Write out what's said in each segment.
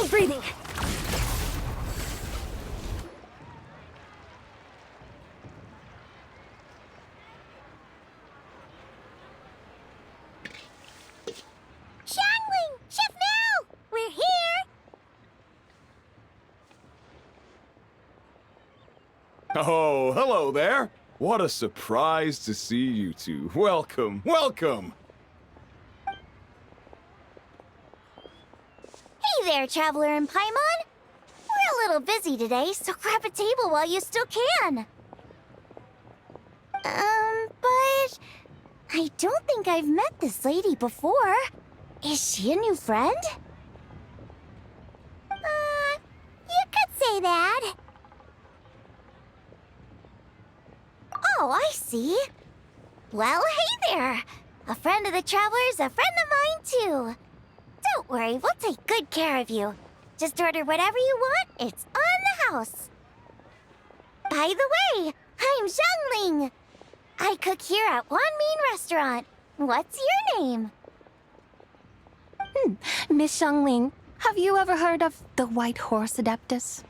Try breathing. Shangling! Chef Mel! We're here! Oh, hello there. What a surprise to see you two. Welcome, welcome. Hey there, Traveler and Paimon. We're a little busy today, so grab a table while you still can. But I don't think I've met this lady before. Is she a new friend? You could say that. Oh, I see. Well, hey there. A friend of the Traveler's a friend of mine, too. Don't worry, we'll take good care of you. Just order whatever you want, it's on the house. By the way, I'm Zhangling. I cook here at Wanmin Restaurant. What's your name? Miss Xiangling, have you ever heard of the White Horse Adeptus?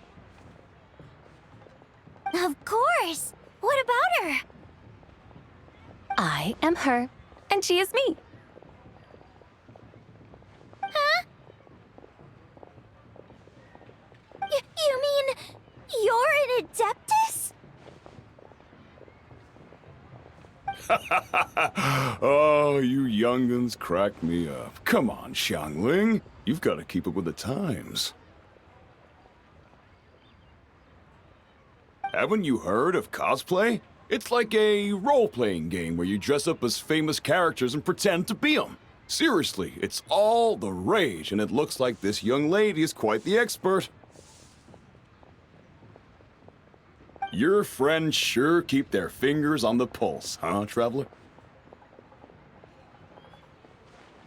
Of course. What about her? I am her, and she is me. Huh? You mean you're an Adeptus? Oh, you young'uns crack me up. Come on, Xiangling. You've got to keep up with the times. Haven't you heard of cosplay? It's like a role-playing game where you dress up as famous characters and pretend to be them. Seriously, it's all the rage, and it looks like this young lady is quite the expert. Your friends sure keep their fingers on the pulse, huh, Traveler?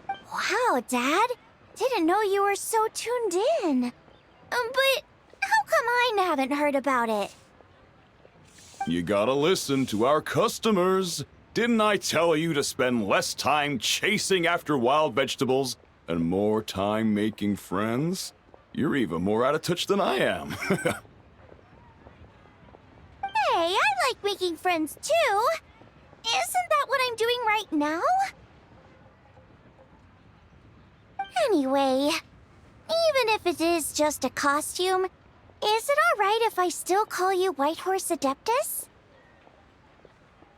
Wow, Dad. Didn't know you were so tuned in. But how come I haven't heard about it? You gotta listen to our customers. Didn't I tell you to spend less time chasing after wild vegetables and more time making friends? You're even more out of touch than I am. Hey, I like making friends too. Isn't that what I'm doing right now? Anyway, even if it is just a costume, is it alright if I still call you White Horse Adeptus?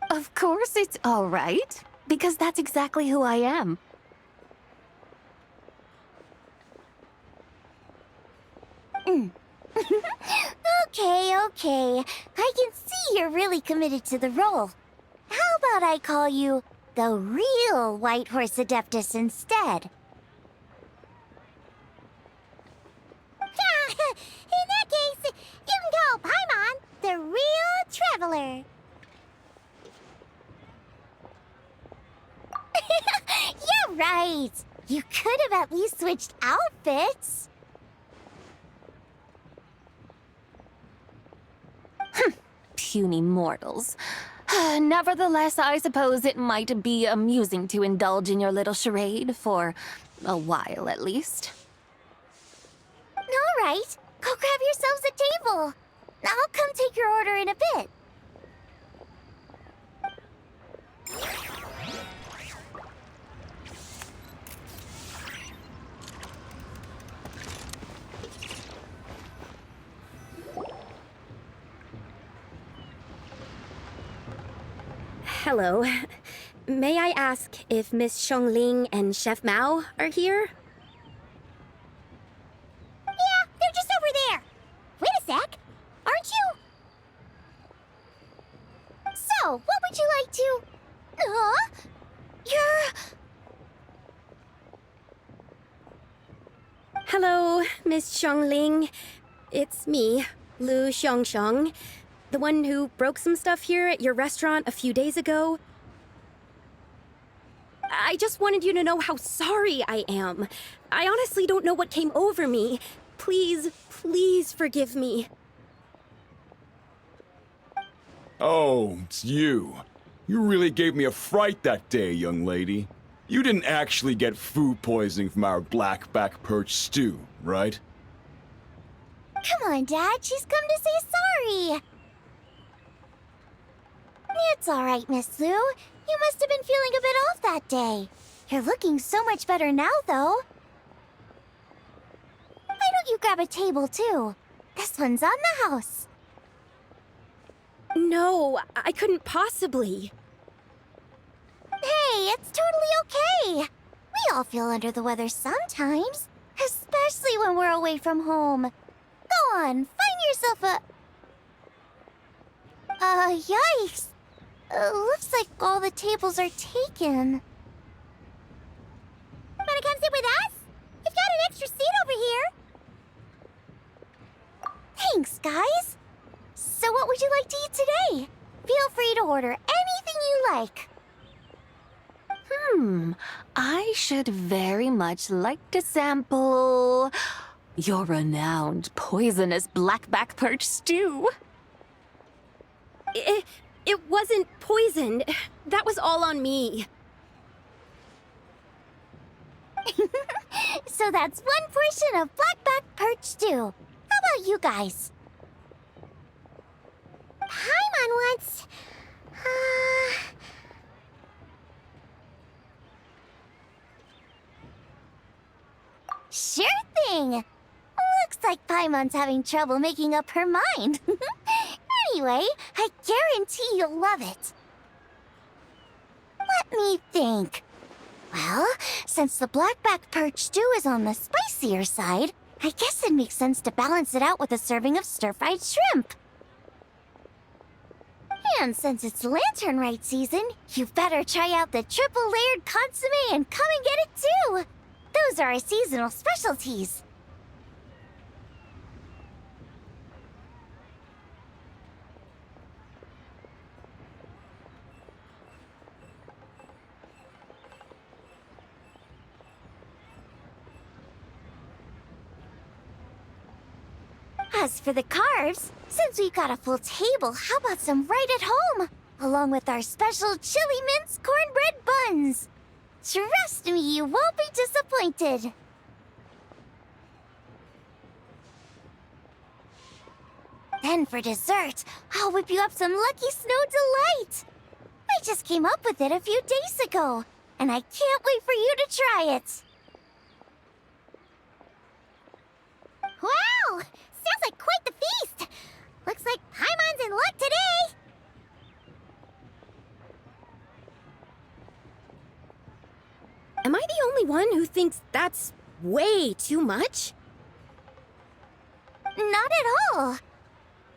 Of course it's all right, because that's exactly who I am. Okay. I can see you're really committed to the role. How about I call you the real White Horse Adeptus instead? In that case, you can call Paimon the real Traveler. Yeah, right. You could have at least switched outfits. Puny mortals. Nevertheless, I suppose it might be amusing to indulge in your little charade, for a while at least. All right, go grab yourselves a table. I'll come take your order in a bit. Hello. May I ask if Miss Xiangling and Chef Mao are here? Yeah, they're just over there. Wait a sec. Aren't you? So, what would you like to... Hello, Miss Xiangling. It's me, Lu Xiangxiang, the one who broke some stuff here at your restaurant a few days ago. I just wanted you to know how sorry I am. I honestly don't know what came over me. Please, please forgive me. Oh, it's you. You really gave me a fright that day, young lady. You didn't actually get food poisoning from our black back perch stew, right? Come on, Dad. She's come to say sorry. It's all right, Miss Lou. You must have been feeling a bit off that day. You're looking so much better now, though. Why don't you grab a table, too? This one's on the house. No, I couldn't possibly. Hey, it's totally okay. We all feel under the weather sometimes, especially when we're away from home. Go on, find yourself a... yikes. Looks like all the tables are taken. Wanna come sit with us? We've got an extra seat over here. Thanks, guys. So what would you like to eat today? Feel free to order anything you like. I should very much like to sample your renowned poisonous blackback perch stew. It wasn't poisoned. That was all on me. So that's one portion of blackback perch stew. How about you guys? Paimon wants... Sure thing! Looks like Paimon's having trouble making up her mind. Anyway, I guarantee you'll love it. Let me think. Well, since the blackback perch stew is on the spicier side, I guess it makes sense to balance it out with a serving of stir-fried shrimp. And since it's lantern rite season, you better try out the triple-layered consommé and come and get it too! Those are our seasonal specialties. As for the carbs, since we've got a full table, how about some right at home? Along with our special chili mince cornbread buns. Trust me, you won't be disappointed. Then for dessert, I'll whip you up some Lucky Snow Delight. I just came up with it a few days ago, and I can't wait for you to try it. Wow! Sounds like quite the feast! Looks like Paimon's in luck today! Am I the only one who thinks that's way too much? Not at all.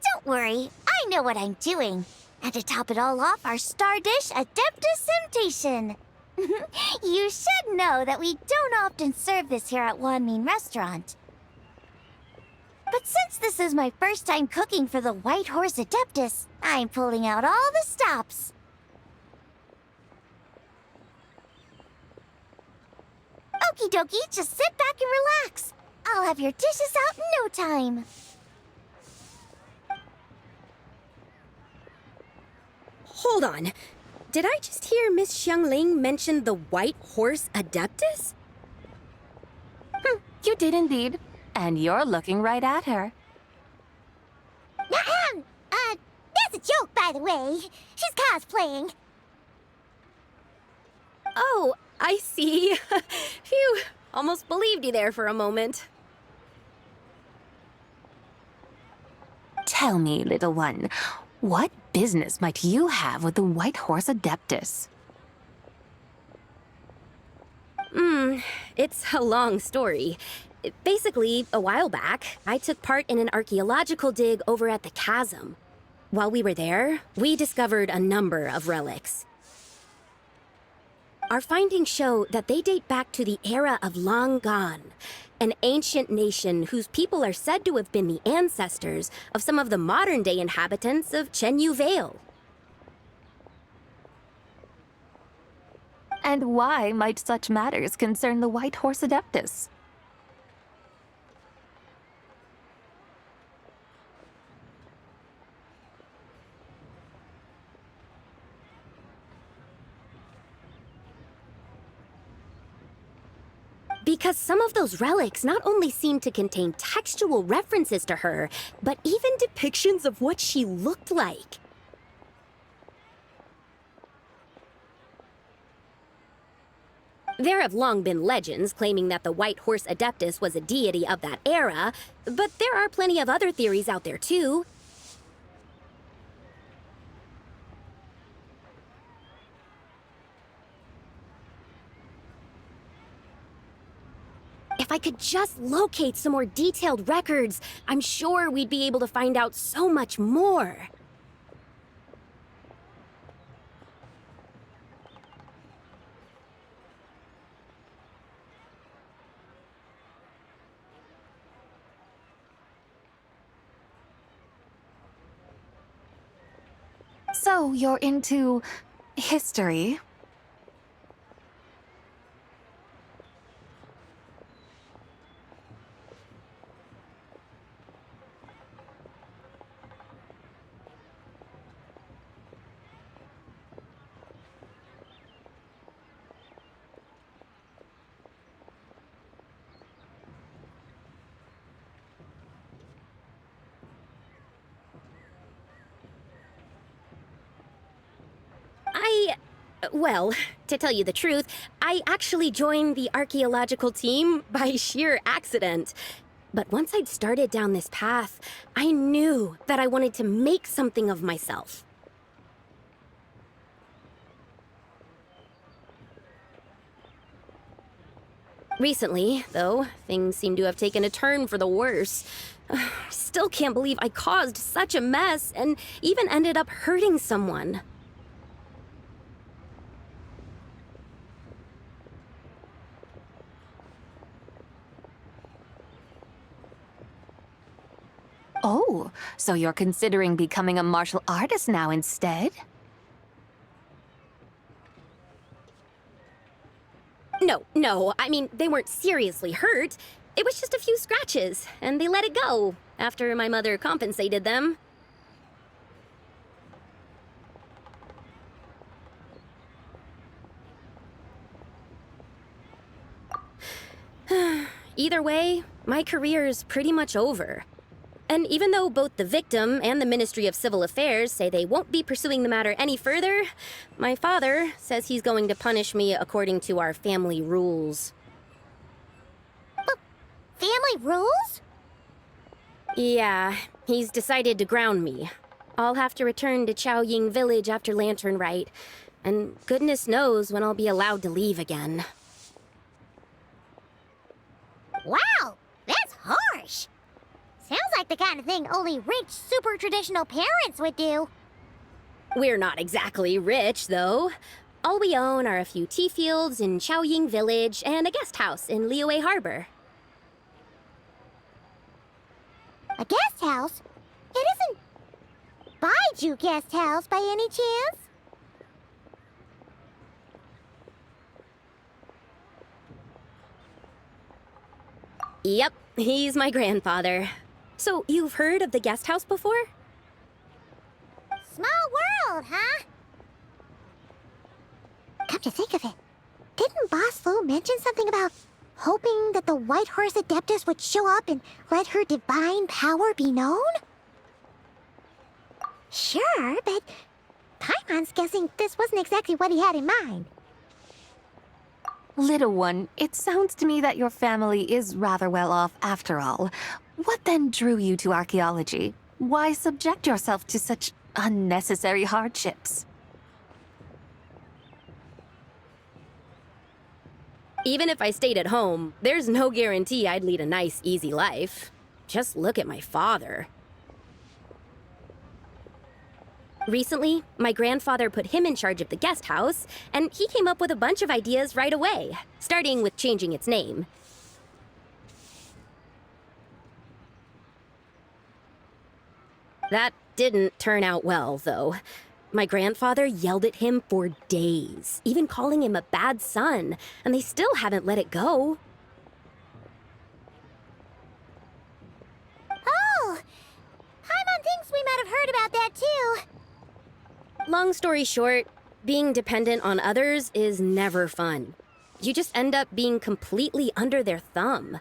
Don't worry, I know what I'm doing. And to top it all off, our star dish, Adeptus Temptation. You should know that we don't often serve this here at Wanmin Restaurant. But since this is my first time cooking for the White Horse Adeptus, I'm pulling out all the stops. Okie dokie, just sit back and relax. I'll have your dishes out in no time. Hold on. Did I just hear Miss Xiangling mention the White Horse Adeptus? You did indeed. And you're looking right at her. That's a joke, by the way. She's cosplaying. Oh, I see. Phew, almost believed you there for a moment. Tell me, little one, what business might you have with the White Horse Adeptus? It's a long story. Basically, a while back, I took part in an archaeological dig over at the chasm. While we were there, we discovered a number of relics. Our findings show that they date back to the era of Long Gone, an ancient nation whose people are said to have been the ancestors of some of the modern-day inhabitants of Chenyu Vale. And why might such matters concern the White Horse Adeptus? Because some of those relics not only seem to contain textual references to her, but even depictions of what she looked like. There have long been legends claiming that the White Horse Adeptus was a deity of that era, but there are plenty of other theories out there too. If I could just locate some more detailed records, I'm sure we'd be able to find out so much more. So you're into history? Well, to tell you the truth, I actually joined the archaeological team by sheer accident. But once I'd started down this path, I knew that I wanted to make something of myself. Recently, though, things seem to have taken a turn for the worse. Still can't believe I caused such a mess and even ended up hurting someone. Oh, so you're considering becoming a martial artist now instead? No, I mean, they weren't seriously hurt. It was just a few scratches, and they let it go after my mother compensated them. Either way, my career's pretty much over. And even though both the victim and the Ministry of Civil Affairs say they won't be pursuing the matter any further, my father says he's going to punish me according to our family rules. Family rules? Yeah, he's decided to ground me. I'll have to return to Chaoying Village after Lantern Rite, and goodness knows when I'll be allowed to leave again. Wow, that's harsh. Sounds like the kind of thing only rich, super traditional parents would do. We're not exactly rich, though. All we own are a few tea fields in Chaoying Village and a guest house in Liyue Harbor. A guest house? It isn't Baiju guest house by any chance? Yep, he's my grandfather. So, you've heard of the guest house before? Small world, huh? Come to think of it, didn't Boss Lu mention something about hoping that the White Horse Adeptus would show up and let her divine power be known? Sure, but Paimon's guessing this wasn't exactly what he had in mind. Little one, it sounds to me that your family is rather well off after all. What then drew you to archaeology? Why subject yourself to such unnecessary hardships? Even if I stayed at home, there's no guarantee I'd lead a nice, easy life. Just look at my father. Recently, my grandfather put him in charge of the guest house, and he came up with a bunch of ideas right away, starting with changing its name. That didn't turn out well, though. My grandfather yelled at him for days, even calling him a bad son, and they still haven't let it go. Oh! Paimon thinks we might have heard about that too. Long story short, being dependent on others is never fun. you just end up being completely under their thumb.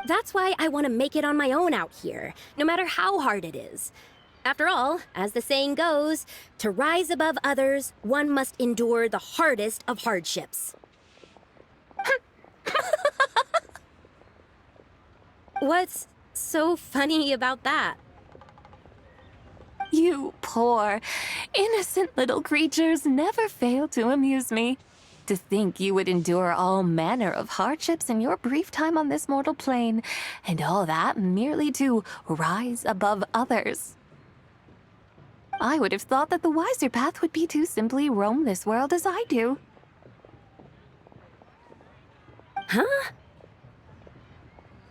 That's why I want to make it on my own out here, no matter how hard it is. After all, as the saying goes, to rise above others, one must endure the hardest of hardships. What's so funny about that? You poor, innocent little creatures never fail to amuse me. To think you would endure all manner of hardships in your brief time on this mortal plane, and all that merely to rise above others. I would have thought that the wiser path would be to simply roam this world as I do. Huh?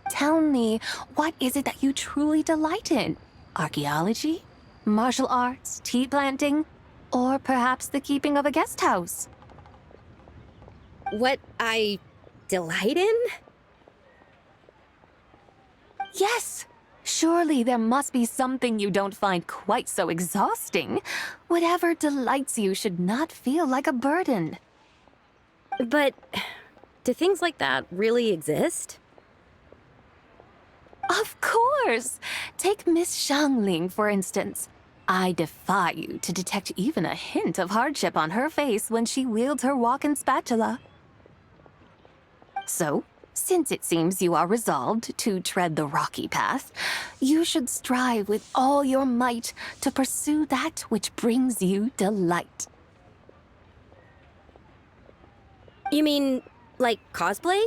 Tell me, what is it that you truly delight in? Archaeology? Martial arts? Tea planting? Or perhaps the keeping of a guest house? What I delight in? Yes! Surely there must be something you don't find quite so exhausting. Whatever delights you should not feel like a burden. But do things like that really exist? Of course! Take Miss Xiangling, for instance. I defy you to detect even a hint of hardship on her face when she wields her walking spatula. So, since it seems you are resolved to tread the rocky path, you should strive with all your might to pursue that which brings you delight. You mean, like cosplay?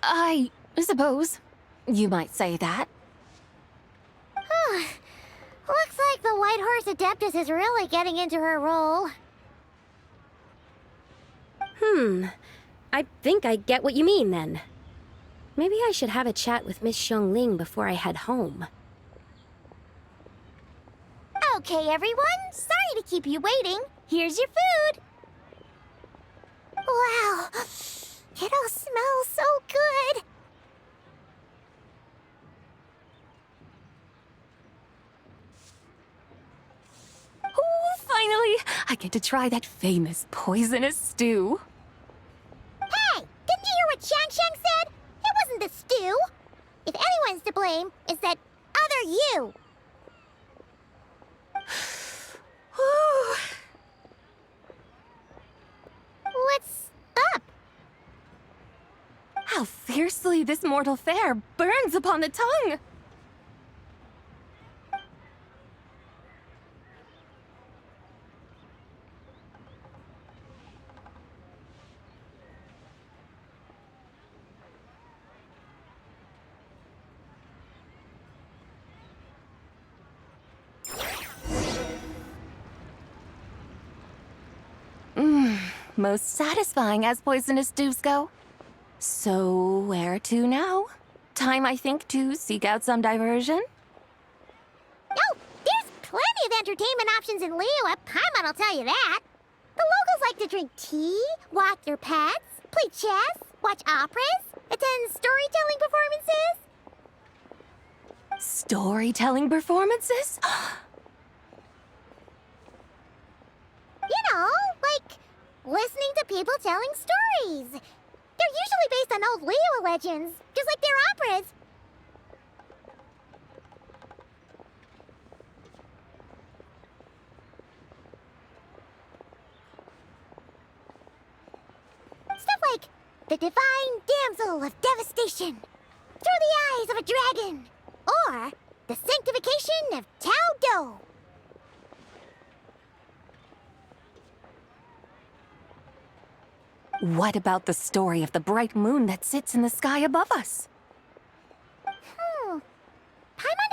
I suppose you might say that. Looks like the White Horse Adeptus is really getting into her role. I think I get what you mean then. Maybe I should have a chat with Miss Xiangling before I head home. Okay, everyone. Sorry to keep you waiting. Here's your food. Wow. It all smells so good. Oh, finally! I get to try that famous poisonous stew. Hey, didn't you hear what Shang said? It wasn't the stew. If anyone's to blame, it's that other you. What's up? How fiercely this mortal fare burns upon the tongue! Most satisfying as poisonous stews go. So, where to now? Time, I think, to seek out some diversion? Oh, there's plenty of entertainment options in Liyue. Paimon will tell you that. The locals like to drink tea, walk their pets, play chess, watch operas, attend storytelling performances. Storytelling performances? You know, like listening to people telling stories. They're usually based on old Liyue legends, just like their operas. Stuff like the Divine Damsel of Devastation, Through the Eyes of a Dragon, or the Sanctification of Tao Do. What about the story of the bright moon that sits in the sky above us? Paimon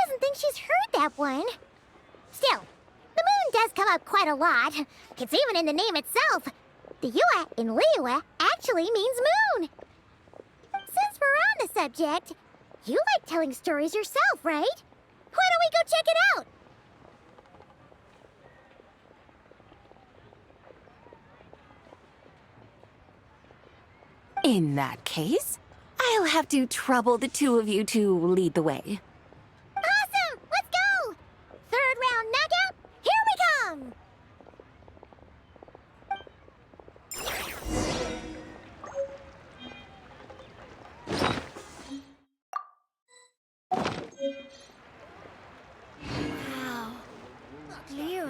doesn't think she's heard that one. Still, the moon does come up quite a lot. It's even in the name itself. The Yue in Liyue actually means moon. Since we're on the subject, you like telling stories yourself, right? Why don't we go check it out? In that case, I'll have to trouble the two of you to lead the way. Awesome! Let's go! Third round knockout, here we come!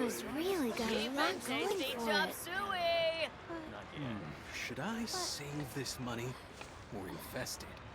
So's really got a lot going for it. Should I save this money or invest it?